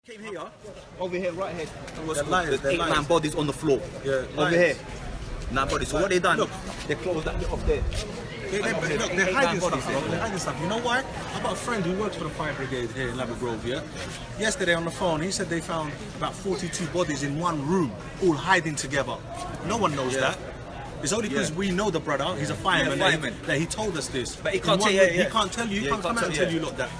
Came here, over here, right here. They're liars, they're 9 bodies on the floor. Yeah, over here. 9 bodies. So what they done? Look, they closed that bit off there. Look, they're hiding stuff, bro. They're hiding stuff. You know why? I've got a friend who works for the fire brigade here in Lavender Grove, yeah? Yesterday on the phone, he said they found about 42 bodies in one room, all hiding together. No one knows that. It's only because we know the brother, he's a fireman, that he told us this. But he can't tell you. He can't tell you, he can't come out and tell you look that.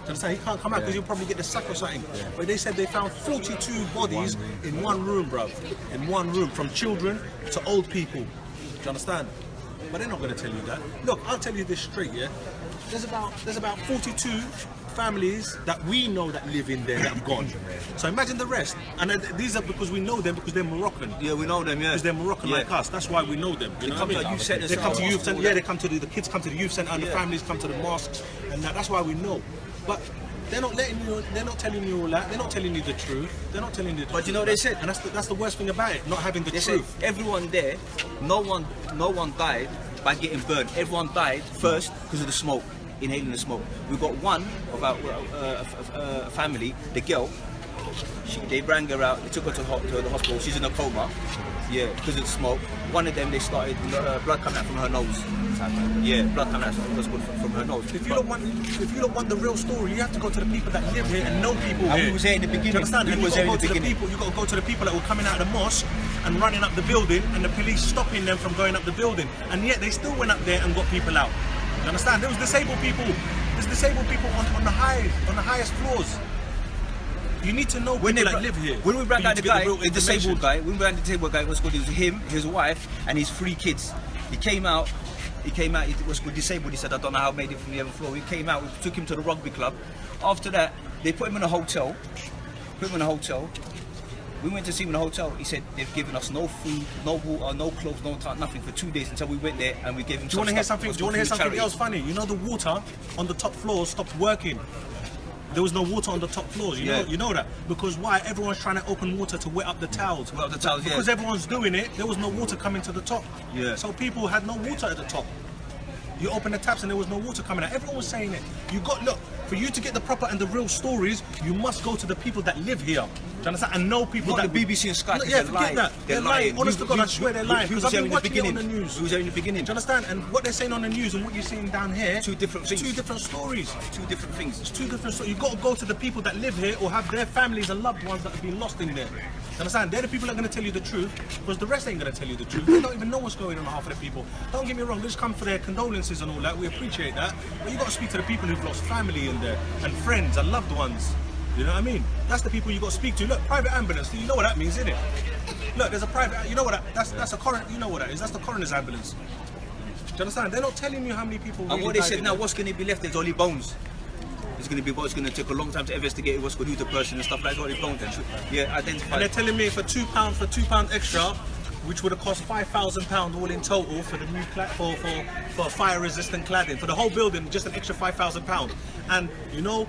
He can't come out because he'll probably get the sack or something. But they said they found 42 bodies in one room, bro. In one room, from children to old people. Do you understand? But they're not going to tell you that. Look, I'll tell you this straight, yeah? There's about 42 families that we know that live in there that have gone. So imagine the rest. And these are because we know them because they're Moroccan. Yeah, we know them, yeah. Because they're Moroccan like us. That's why we know them. You know what I mean? They come to youth centre. Yeah, they come to the kids come to the youth centre and the families come to the mosques. And that's why we know. But they're not letting you. They're not telling you all that. They're not telling you the truth. They're not telling you the truth. But you know what they said, and that's the worst thing about it, not having the truth. Said everyone there, no one died by getting burned. Everyone died first because of the smoke, inhaling the smoke. We got one of our family, the girl. They rang her out. They took her to the hospital. She's in a coma. Yeah, because of the smoke. One of them, they started blood coming out from her nose. Yeah, blood coming out from her nose. If you don't want the real story, you have to go to the people that live here and know people here. We was here in the beginning. Do you understand? You got to go to the people that were coming out of the mosque and running up the building, and the police stopping them from going up the building. And yet they still went up there and got people out. You understand? There was disabled people. There's disabled people on the highest floors. You need to know people that live here. When we brought out the guy, the disabled guy, when we brought the disabled guy, it was him, his wife, and his 3 kids. He came out, he was disabled. He said, I don't know how I made it from the other floor. He came out, we took him to the rugby club. After that, they put him in a hotel. We went to see him in the hotel. He said they've given us no food, no water, no clothes, no time, nothing for 2 days until we went there and we gave him. Do you want to hear something? Do you want to hear something else funny? You know the water on the top floor stopped working. There was no water on the top floors, you know that? Because why? Everyone's trying to open water to wet up the towels. Because everyone's doing it, there was no water coming to the top. Yeah. So people had no water at the top. You open the taps and there was no water coming out. Everyone was saying it. Look, for you to get the proper and the real stories, you must go to the people that live here. Do you understand? And know people not the BBC and Sky. Yeah, forget that. They're lying. Honest to God, I swear they're lying. Because I've been watching it on the news. We was there in the beginning. Do you understand? And what they're saying on the news and what you're seeing down here, 2 different things. 2 different stories. 2 different things. It's 2 different stories. You've got to go to the people that live here or have their families and loved ones that have been lost in there. You understand? They're the people that are going to tell you the truth, because the rest ain't going to tell you the truth. They don't even know what's going on, half of the people. Don't get me wrong, they just come for their condolences and all that. We appreciate that. But you got to speak to the people who've lost family in there, and friends and loved ones. You know what I mean? That's the people you got to speak to. Look, private ambulance, you know what that means, isn't it? Look, there's a private, you know what that's a coroner, you know what that is? That's the coroner's ambulance. Do you understand? They're not telling you how many people really. And what they said now, what's going to be left is only bones. It's going to take a long time to investigate what's going to do to the person and stuff like that. Only bones, identify. And they're telling me for £2 extra, which would have cost £5,000 all in total for the new for fire-resistant cladding for the whole building, just an extra £5,000. And you know,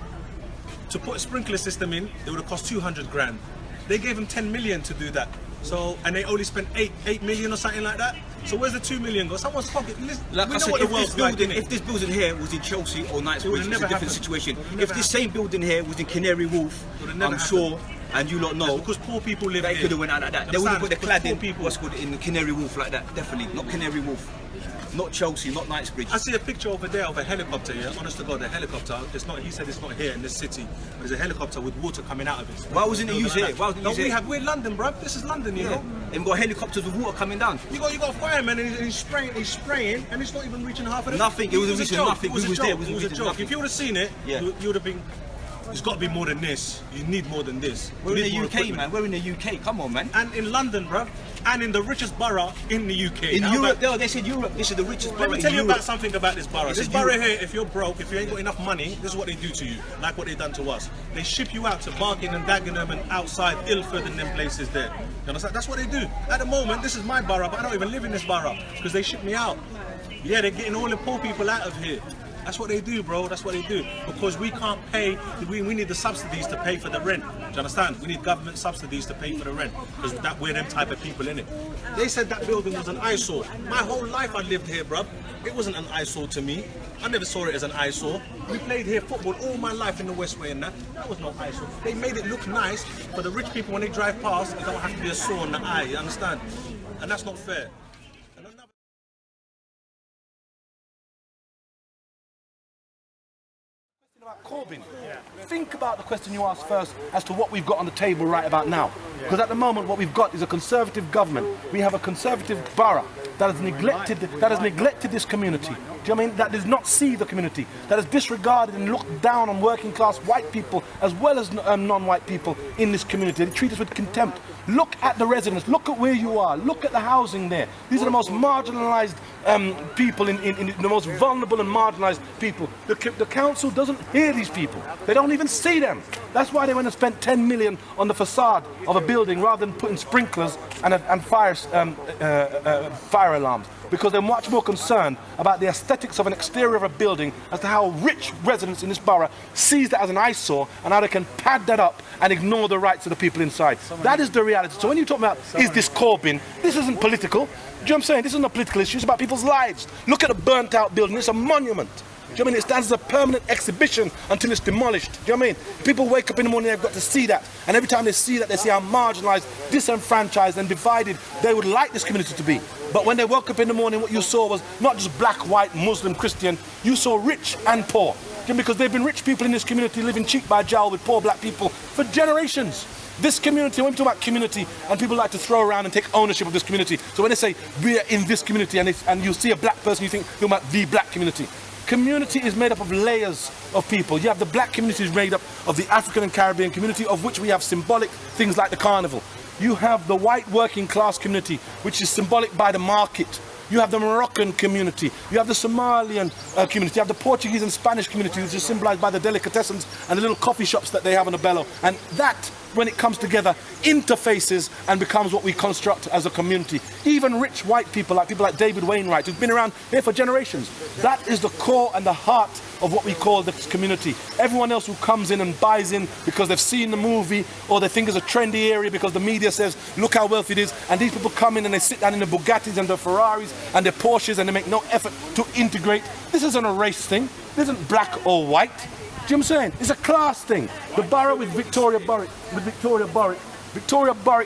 to put a sprinkler system in, it would have cost 200 grand. They gave them 10 million to do that. So, and they only spent 8 million or something like that. So where's the 2 million go? Someone's pocket. Like I said, if this building here was in Chelsea or Knightsbridge, it's a different situation. If this same building here was in Canary Wharf, I'm sure, and you lot know, because poor people live here. They could have went out like that. They would have put the cladding, what's called, in Canary Wharf like that. Definitely, not Canary Wharf. Not Chelsea, not Knightsbridge. I see a picture over there of a helicopter, yeah? Honest to God, a helicopter. It's not, he said it's not here in this city. There's a helicopter with water coming out of it. Why wasn't it used here? We're London, bruv. This is London, you know? And we've got helicopters with water coming down. You got a fireman and he's spraying, and it's not even reaching half of it. Nothing, it was a joke. Nothing. It was a joke. If you would have seen it, you would have been. It's got to be more than this. You need more than this. We're in the UK, man. We're in the UK. Come on, man. And in London, bruv. And in the richest borough in the UK. In Europe, they said Europe, this is the richest borough in Europe. Let me tell you about something about this borough. This borough here, if you're broke, if you ain't got enough money, this is what they do to you. Like what they done to us. They ship you out to Barking and Dagenham and outside Ilford and them places there. You understand? That's what they do. At the moment, this is my borough, but I don't even live in this borough because they ship me out. Yeah, they're getting all the poor people out of here. That's what they do, bro. That's what they do. Because we can't pay, we need the subsidies to pay for the rent. Do you understand? We need government subsidies to pay for the rent. Because we're them type of people, innit? They said that building was an eyesore. My whole life I lived here, bro. It wasn't an eyesore to me. I never saw it as an eyesore. We played here football all my life in the Westway and that. That was no eyesore. They made it look nice for the rich people when they drive past. It don't have to be a sore on the eye, you understand? And that's not fair. About Corbyn. Think about the question you asked first as to what we've got on the table right about now. Because at the moment what we've got is a Conservative government. We have a Conservative borough that has neglected this community. Do you know what I mean? That does not see the community. That has disregarded and looked down on working class white people as well as non-white people in this community. They treat us with contempt. Look at the residents. Look at where you are. Look at the housing there. These are the most marginalised people, in the most vulnerable and marginalised people. The council doesn't hear these people. They don't even see them. That's why they went and spent 10 million on the facade of a building rather than putting sprinklers and fire alarms. Because they're much more concerned about the aesthetics of an exterior of a building as to how rich residents in this borough sees that as an eyesore and how they can pad that up and ignore the rights of the people inside. That is the reality. So when you talk about, is this Corbyn, this isn't political. Do you know what I'm saying? This isn't a political issue, it's about people's lives. Look at a burnt out building, it's a monument. Do you know what I mean? It stands as a permanent exhibition until it's demolished. Do you know what I mean? People wake up in the morning, they've got to see that. And every time they see that, they see how marginalised, disenfranchised and divided they would like this community to be. But when they woke up in the morning, what you saw was not just black, white, Muslim, Christian, you saw rich and poor. Because they've been rich people in this community living cheek by jowl with poor black people for generations. This community, when we talk about community, and people like to throw around and take ownership of this community. So when they say, we are in this community, and you see a black person, you think, you're about the black community. Community is made up of layers of people. You have the black community is made up of the African and Caribbean community, of which we have symbolic things like the carnival. You have the white working class community, which is symbolic by the market. You have the Moroccan community. You have the Somalian community. You have the Portuguese and Spanish community, which is symbolized by the delicatessens and the little coffee shops that they have on the Bello. And that, when it comes together, interfaces and becomes what we construct as a community. Even rich white people like David Wainwright, who's been around here for generations. That is the core and the heart of what we call this community. Everyone else who comes in and buys in because they've seen the movie or they think it's a trendy area because the media says, look how wealthy it is, and these people come in and they sit down in the Bugattis and the Ferraris and the Porsches and they make no effort to integrate. This isn't a race thing. This isn't black or white. Do you know what I'm saying? It's a class thing. The borough with Victoria Borwick,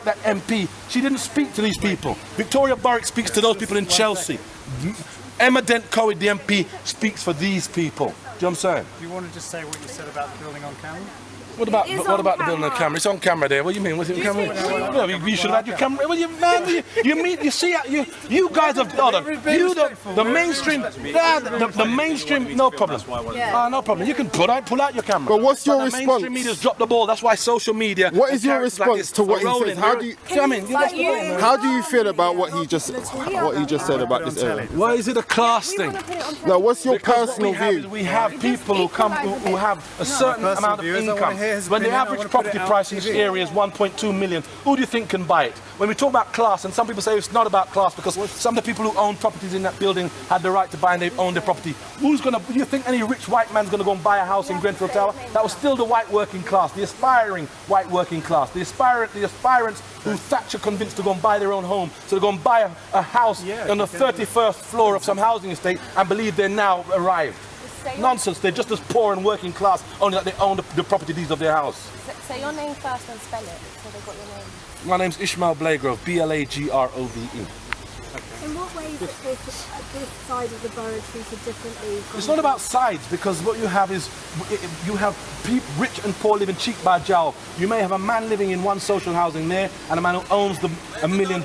that MP, she didn't speak to these people. Victoria Borwick speaks to those people in Chelsea. Emma Dent-Coed, the MP, speaks for these people. Do you know what I'm saying? Do you want to just say what you said about the building on camera? What about the building on camera? It's on camera there. What do you mean? What's it on camera? No, you should have had your camera. Well, you man, you see, you guys have the mainstream. The mainstream, no problem. No problem. You can pull out your camera. But what's your response? The mainstream media's dropped the ball. That's why social media. What is your response to what he said? How do you feel about what he just said about this area? Why is it a class thing? No, what's your personal view? We have people who have a certain amount of income. When the average property price in this area is 1.2 million, who do you think can buy it? When we talk about class, and some people say it's not about class because some of the people who own properties in that building had the right to buy and they own the property. Do you think any rich white man's going to go and buy a house in Grenfell Tower? That was still the white working class, the aspiring white working class, the aspirants who Thatcher convinced to go and buy their own home. So they go and buy a house on the 31st floor of some housing estate and believe they're now arrived. Nonsense, they're just as poor and working class, only that they own the property deeds of their house. Say your name first and spell it, so they've got your name. My name's Ishmael Blagrove, Blagrove. In what ways is this side of the borough treated differently? It's not about sides, because what you have is, you have rich and poor living cheek by jowl. You may have a man living in one social housing there, and a man who owns a million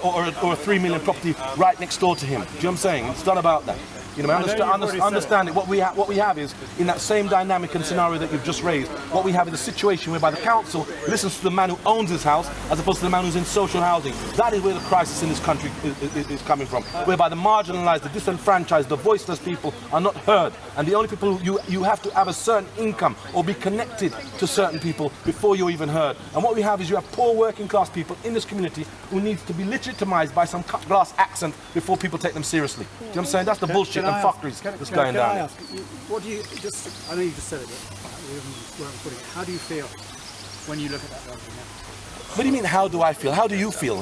or a 3 million property right next door to him. Do you know what I'm saying? It's not about that. You know, understand it. What we have is, in that same dynamic and scenario that you've just raised, what we have is a situation whereby the council listens to the man who owns his house as opposed to the man who's in social housing. That is where the crisis in this country is coming from, whereby the marginalised, the disenfranchised, the voiceless people are not heard, and the only people you have to have a certain income or be connected to certain people before you're even heard. And what we have is you have poor working class people in this community who need to be legitimised by some cut glass accent before people take them seriously. Do you know what I'm saying? That's the bullshit. and fuckeries that's going down. Can I ask, what do you I know you just said it, but we weren't putting it. How do you feel when you look at that building now? What do you mean, how do I feel? How do you feel?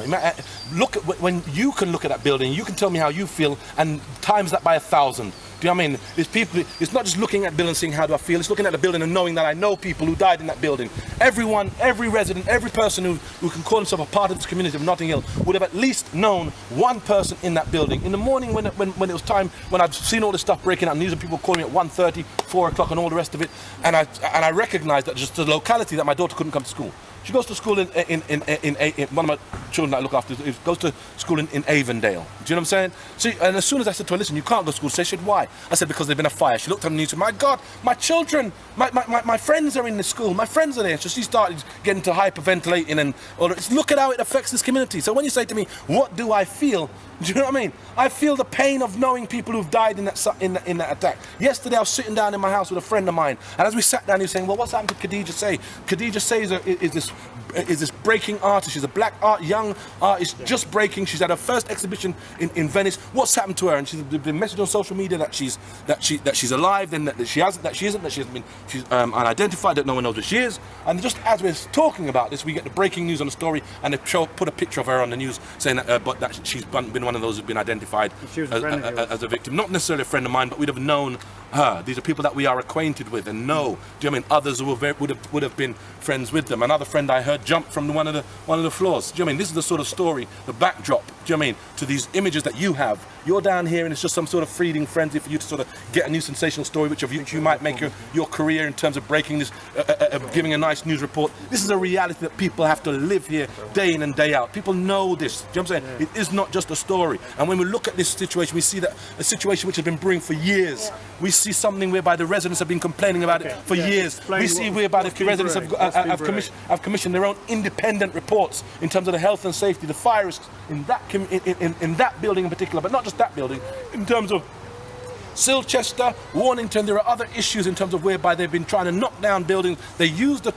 Look at when you can look at that building, you can tell me how you feel, and times that by 1,000. Do you know what I mean? It's people. It's not just looking at the building and saying how do I feel. It's looking at the building and knowing that I know people who died in that building. Everyone, every resident, every person who can call himself a part of this community of Notting Hill would have at least known one person in that building. In the morning when it was time, when I've seen all this stuff breaking out, news and people calling me at 1:30, 4 o'clock, and all the rest of it, and I recognised that just the locality that my daughter couldn't come to school. She goes to school in one of my children that I look after goes to school in Avondale. Do you know what I'm saying? See, and as soon as I said to her, listen, you can't go to school, she said, why? I said, because there's been a fire. She looked at me and said, my God, my children, my friends are in the school, my friends are there. So she started getting to hyperventilating and all that. Look at how it affects this community. So when you say to me, what do I feel? Do you know what I mean? I feel the pain of knowing people who've died in that attack. Yesterday I was sitting down in my house with a friend of mine, and as we sat down he was saying, well, what's happened to Khadija Say? Khadija Say is this breaking artist. She's a young artist just breaking. She's had her first exhibition in Venice. What's happened to her? And she's been messaged on social media that she's alive, then that she isn't, she's unidentified, that no one knows where she is. And just as we're talking about this, we get the breaking news on the story, and they put a picture of her on the news saying that she's been one of those who've been identified as a victim. Not necessarily a friend of mine, but we'd have known her. These are people that we are acquainted with and know. Do you know what I mean? Others who would have been friends with them. Another friend I heard jumped from one of the floors. Do you know what I mean? This is the sort of story, the backdrop, do you know what I mean, to these images that you have. You're down here and it's just some sort of feeding frenzy for you to sort of get a new sensational story which you might make your career in terms of breaking this, giving a nice news report. This is a reality that people have to live here day in and day out. People know this. Do you know what I'm saying? It is not just a story. And when we look at this situation, we see that a situation which has been brewing for years. We see something whereby the residents have been complaining about it for years. We see whereby the residents have commissioned their own independent reports in terms of the health and safety, the fire risks in that building in particular, but not just that building, in terms of Silchester, Warnington. There are other issues in terms of whereby they've been trying to knock down buildings. They use the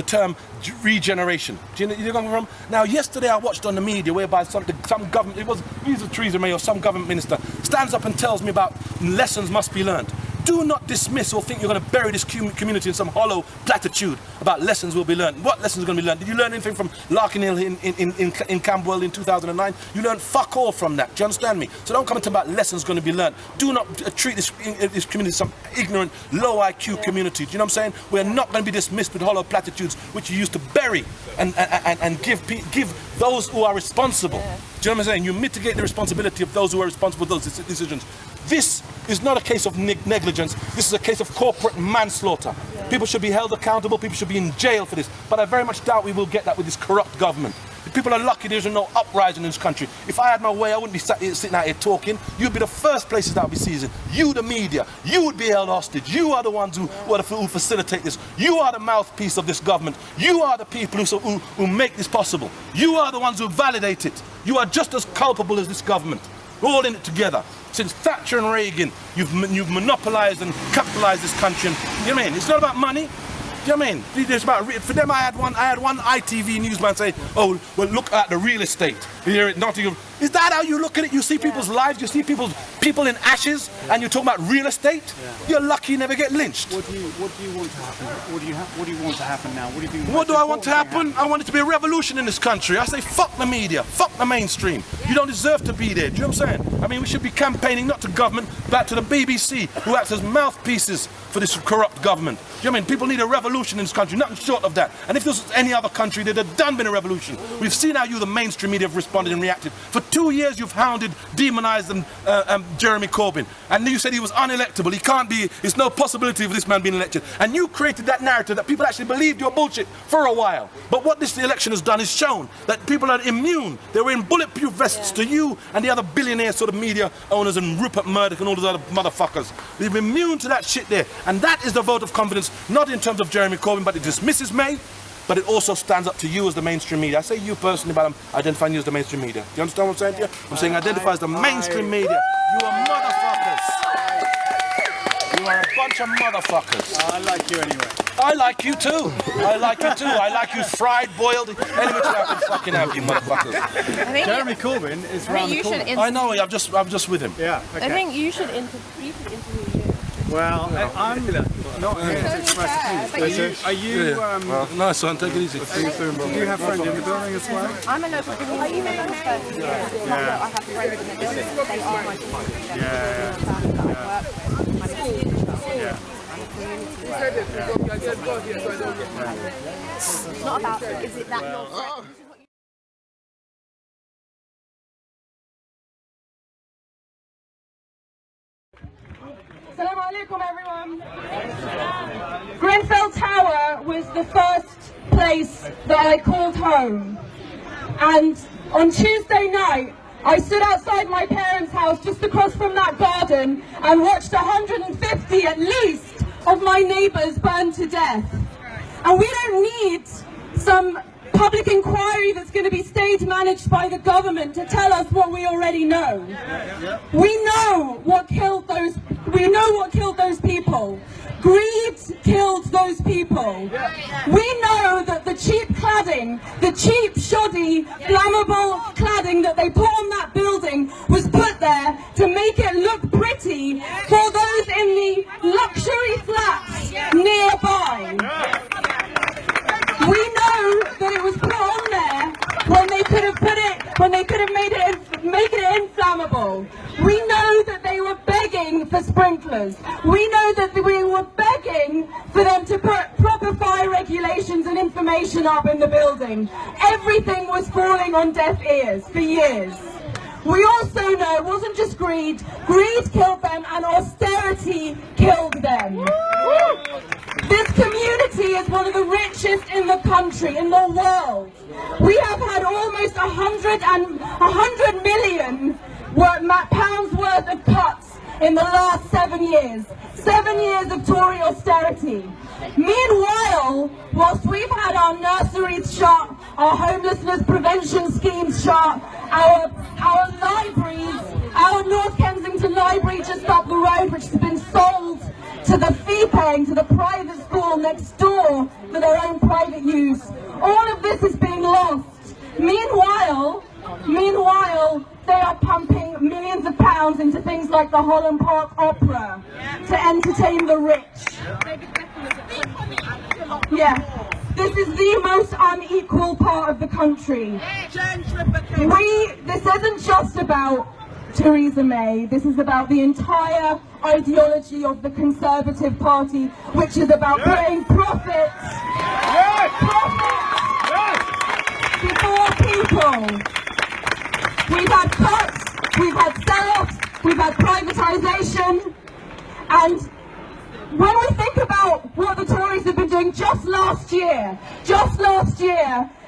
term regeneration. Do you know where I'm coming from? Now, yesterday I watched on the media whereby some government, it was either Theresa May or some government minister, stands up and tells me about lessons must be learned. Do not dismiss or think you're going to bury this community in some hollow platitude about lessons will be learned. What lessons are going to be learned? Did you learn anything from Larkin Hill in Camberwell in 2009? You learned fuck all from that. Do you understand me? So don't come and talk about lessons going to be learned. Do not treat this community as some ignorant, low IQ community. Do you know what I'm saying? We're not going to be dismissed with hollow platitudes which you used to bury and give those who are responsible. Do you know what I'm saying? You mitigate the responsibility of those who are responsible for those decisions. This is not a case of negligence. This is a case of corporate manslaughter. People should be held accountable. People should be in jail for this. But I very much doubt we will get that with this corrupt government. The people are lucky there isn't no uprising in this country. If I had my way, I wouldn't be sitting out here talking. You'd be the first places that would be seizing. You, the media, you would be held hostage. You are the ones who facilitate this. You are the mouthpiece of this government. You are the people who make this possible. You are the ones who validate it. You are just as culpable as this government. We're all in it together. Since Thatcher and Reagan, you've monopolised and capitalised this country. And, you know what I mean? It's not about money. Do you know what I mean? It's about, for them, I had one ITV newsman say, oh, well, look at the real estate here at Nottingham. Is that how you look at it? You see people's lives, you see people in ashes, and you talk about real estate? You're lucky you never get lynched. What do you want to happen? What do you want to happen now? What do you think? What do I want to happen? I want it to be a revolution in this country. I say fuck the media, fuck the mainstream. You don't deserve to be there. Do you know what I'm saying? I mean, we should be campaigning not to government, but to the BBC, who acts as mouthpieces for this corrupt government. Do you know what I mean? People need a revolution in this country, nothing short of that. And if this was any other country, there'd have been a revolution. We've seen how you, the mainstream media, have responded and reacted. For 2 years, you've hounded, demonised Jeremy Corbyn. And you said he was unelectable. He can't be, there's no possibility of this man being elected. And you created that narrative that people actually believed your bullshit for a while. But what this election has done is shown that people are immune. They were in bulletproof vests to you and the other billionaire sort of media owners and Rupert Murdoch and all those other motherfuckers. They're immune to that shit there. And that is the vote of confidence, not in terms of Jeremy Corbyn, but it dismisses May. But it also stands up to you as the mainstream media. I say you personally, but I'm identifying you as the mainstream media. Do you understand what I'm saying to you? I'm saying identify as the mainstream media. You are motherfuckers. You are a bunch of motherfuckers. I like you anyway. I like you too. I like you too. I like you fried, boiled, any which way I can fucking have you, motherfuckers. Jeremy Corbyn is round the corner. I know. I'm just with him. Yeah. Okay. I think you should interview you. Well, I'm not here to express opinions. Are you? Nice one. Take it easy. Do you have friends in the building as well? I'm a local person. Are you a local person? Yeah. I have friends in the building. They are my community. Yeah. It's not about, is it that your friend? Assalamu alaikum, everyone. Grenfell Tower was the first place that I called home. And on Tuesday night, I stood outside my parents' house just across from that garden and watched 150 at least of my neighbours burn to death. And we don't need some public inquiry that's going to be stage managed by the government to tell us what we already know. We know what killed those people. Greed killed those people. We know that the cheap cladding, the cheap, shoddy, flammable cladding that they put on that building was put there to make it look pretty for those in the luxury flats nearby. We know that it was put on there when they could have made it inflammable. We know that they were begging for sprinklers. We know that we were begging for them to put proper fire regulations and information up in the building. Everything was falling on deaf ears for years. We also know it wasn't just greed. Greed killed them and austerity killed them. This community is one of the richest in the country, in the world. We have had almost 100 million pounds worth of cuts in the last 7 years. 7 years of Tory austerity. Meanwhile, whilst we've had our nurseries shut, our homelessness prevention schemes shut, our libraries, our North Kensington library just up the road, which has been sold to the fee-paying, to the private school next door for their own private use. All of this is being lost. Meanwhile, they are pumping millions of pounds into things like the Holland Park Opera to entertain the rich. Yeah, this is the most unequal part of the country. This isn't just about Theresa May, this is about the entire ideology of the Conservative Party, which is about putting profits before people. We've had cuts, we've had sell-offs, we've had privatisation, and when we think about what the Tories have been doing just last year,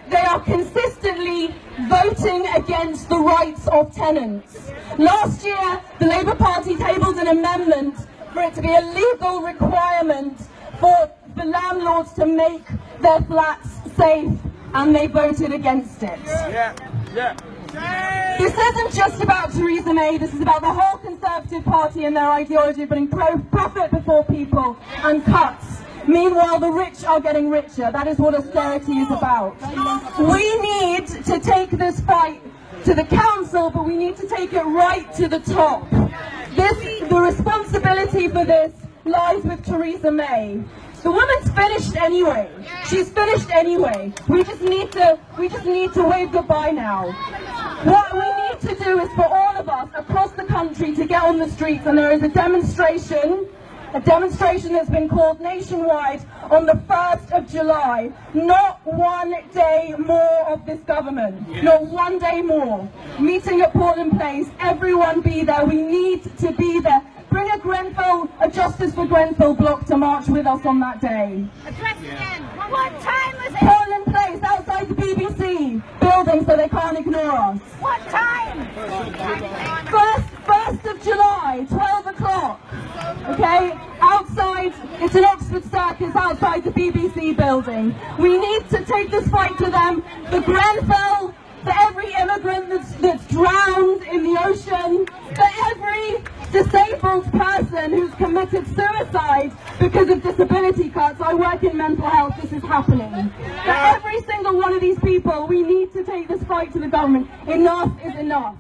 they are consistently voting against the rights of tenants. Last year, the Labour Party tabled an amendment for it to be a legal requirement for the landlords to make their flats safe, and they voted against it. This isn't just about Theresa May, this is about the whole Conservative Party and their ideology of putting profit before people and cuts. Meanwhile, the rich are getting richer. That is what austerity is about. We need to take this fight to the council, but we need to take it right to the top. The responsibility for this lies with Theresa May. The woman's finished anyway. She's finished anyway. We just need to wave goodbye now. What we need to do is for all of us across the country to get on the streets, and there is a demonstration that's been called nationwide on the 1st of July. Not one day more of this government. Not one day more. Meeting at Portland Place. Everyone be there. We need to be there. Bring a Justice for Grenfell block to march with us on that day. Address again. What time was it? Portland Place, outside the BBC building, so they can't ignore us. What time? 1st of July, 12 o'clock. Okay? Outside, it's an Oxford Circus outside the BBC building. We need to take this fight to them. For Grenfell, for every immigrant that's drowned in the ocean, for every disabled person who's committed suicide because of disability cuts. I work in mental health, this is happening. For every single one of these people, we need to take this fight to the government. Enough is enough.